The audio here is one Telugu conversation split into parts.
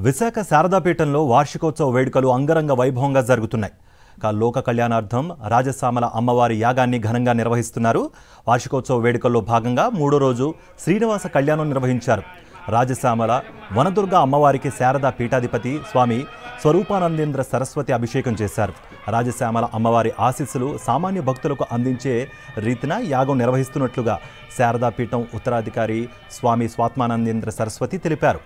విశాఖ శారదాపీఠంలో వార్షికోత్సవ వేడుకలు అంగరంగ వైభవంగా జరుగుతున్నాయి. లోక కళ్యాణార్థం రాజసామల అమ్మవారి యాగాన్ని ఘనంగా నిర్వహిస్తున్నారు. వార్షికోత్సవ వేడుకల్లో భాగంగా మూడో రోజు శ్రీనివాస కళ్యాణం నిర్వహించారు. రాజసామల వనదుర్గ అమ్మవారికి శారదా పీఠాధిపతి స్వామి స్వరూపానందేంద్ర సరస్వతి అభిషేకం చేశారు. రాజసామల అమ్మవారి ఆశీస్సులు సామాన్య భక్తులకు అందించే రీతిన యాగం నిర్వహిస్తున్నట్లుగా శారదా పీఠం ఉత్తరాధికారి స్వామి స్వాత్మానందేంద్ర సరస్వతి తెలిపారు.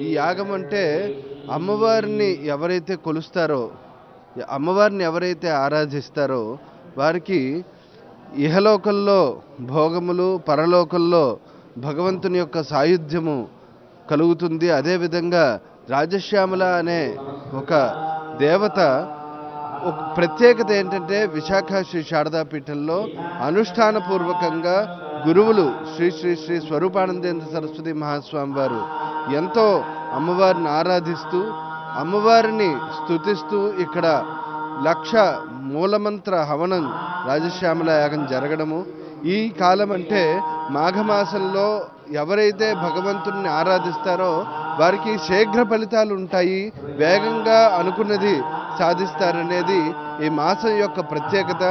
ఈ యాగం అంటే అమ్మవారిని ఎవరైతే కొలుస్తారో, అమ్మవారిని ఎవరైతే ఆరాధిస్తారో వారికి ఇహలోకంలో భోగములు, పరలోకంలో భగవంతుని యొక్క సాయుధ్యము కలుగుతుంది. అదేవిధంగా రాజశ్యామల అనే ఒక దేవత ఒక ప్రత్యేకత ఏంటంటే విశాఖ శ్రీ శారదాపీఠంలో అనుష్ఠానపూర్వకంగా గురువులు శ్రీ శ్రీ శ్రీ స్వరూపానందేంద్ర సరస్వతి మహాస్వామి వారు ఎంతో అమ్మవారిని ఆరాధిస్తూ అమ్మవారిని స్తుతిస్తూ ఇక్కడ 1,00,000 మూలమంత్ర హవనం రాజశ్యామల యాగం జరగడము. ఈ కాలం అంటే మాఘమాసంలో ఎవరైతే భగవంతుడిని ఆరాధిస్తారో వారికి శీఘ్ర ఫలితాలు ఉంటాయి, వేగంగా అనుకున్నది సాధిస్తారనేది ఈ మాసం యొక్క ప్రత్యేకత.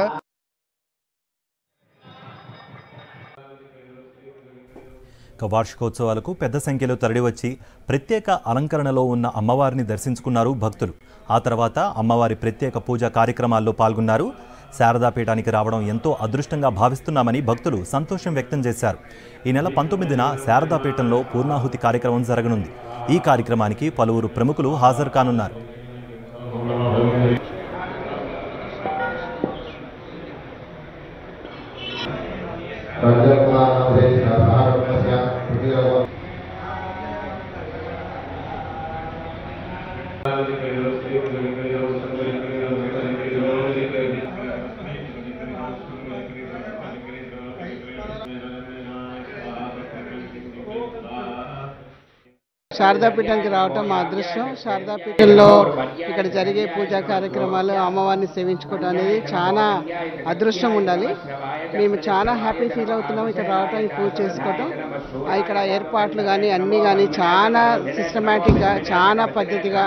వార్షికోత్సవాలకు పెద్ద సంఖ్యలో తరలివచ్చి ప్రత్యేక అలంకరణలో ఉన్న అమ్మవారిని దర్శించుకున్నారు భక్తులు. ఆ తర్వాత అమ్మవారి ప్రత్యేక పూజా కార్యక్రమాల్లో పాల్గొన్నారు. శారదాపీఠానికి రావడం ఎంతో అదృష్టంగా భావిస్తున్నామని భక్తులు సంతోషం వ్యక్తం చేశారు. ఈ నెల 19న శారదాపీఠంలో పూర్ణాహుతి కార్యక్రమం జరగనుంది. ఈ కార్యక్రమానికి పలువురు ప్రముఖులు హాజరు కానున్నారు. శారదాపీఠానికి రావటం మా అదృష్టం. శారదాపీఠంలో ఇక్కడ జరిగే పూజా కార్యక్రమాలు, అమ్మవారిని సేవించుకోవడం అనేది చాలా అదృష్టం ఉండాలి. మేము చాలా హ్యాపీ ఫీల్ అవుతున్నాం ఇక్కడ రావటం, పూజ చేసుకోవటం. ఇక్కడ ఏర్పాట్లు కానీ అన్నీ కానీ చాలా సిస్టమేటిక్గా, చాలా పద్ధతిగా,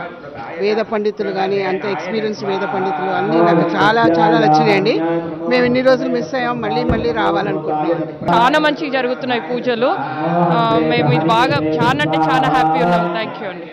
వేద పండితులు కానీ అంత ఎక్స్పీరియన్స్ వేద పండితులు అన్నీ నాకు చాలా చాలా నచ్చినాయండి. మేము ఇన్ని రోజులు మిస్ అయ్యాం, మళ్ళీ రావాలనుకుంటున్నాం. చాలా మంచిగా జరుగుతున్నాయి పూజలు. మేము ఇది బాగా చాలా అంటే చాలా హ్యాపీ ఉన్నాం. థ్యాంక్ యూ అండి.